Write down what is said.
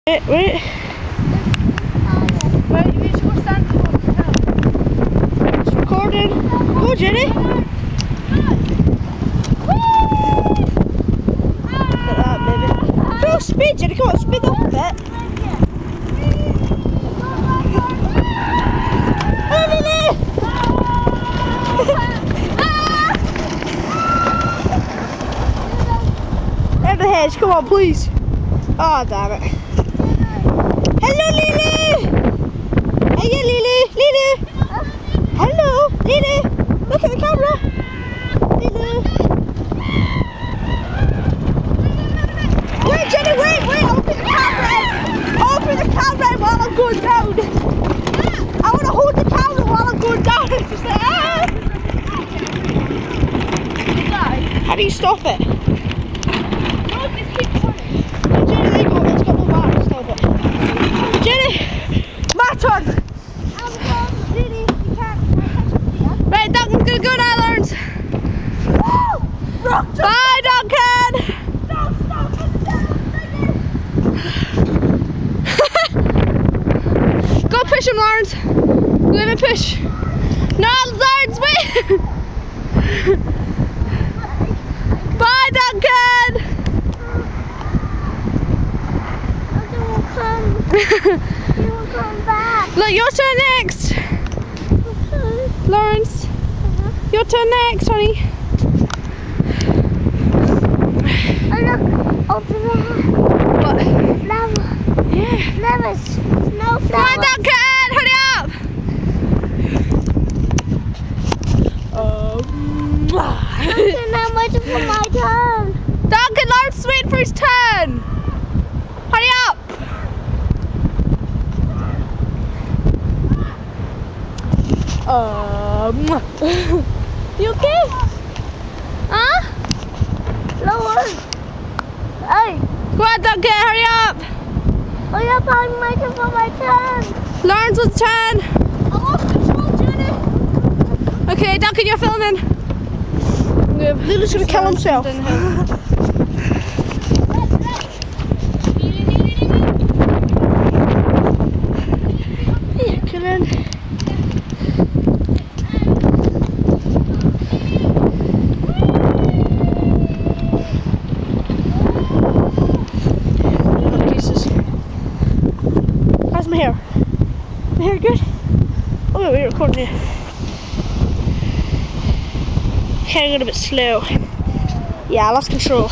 Wait. Right, you need to go stand for it's recording. Go, Jenny. Look at that, baby. Full speed, Jenny. Come on, speed up a bit. Over the hedge. Come on, please. Oh, damn it. Hello, Lily! Hey, Lily! Lily! Hello, Lily! Look at the camera! Lily! Wait, Jenny, wait! Open the camera! Open the camera while I'm going down! I want to hold the camera while I'm going down! It's just like, How do you stop it? No, just keep running. Jenny, there you go. It's got no bar. Stop it. Jenny! My turn! Really, you can't. Right, Duncan's gonna go now, Laurence. Bye, Duncan! Go push him, Laurence. Let me push. No, Laurence, wait! Bye, Duncan! You will come back. Look, your turn next. Laurence, your turn next, honey. Oh look, open the What? flower. Yeah. Flowers. No flowers. Come on, Duncan, hurry up. Duncan, I'm waiting for my turn. Duncan, Laurence is waiting for his turn. Hurry up. You okay? Huh? Lower. Hey. Go on, Duncan, hurry up. Hurry up, I'm waiting for my turn. Laurence was turn. I lost control, Jenny. Okay, Duncan, you're filming. Lily's gonna kill himself. Yeah, come in. How's my hair? My hair good? Oh, wait, we're recording here. Kind of got a bit slow. Yeah, I lost control.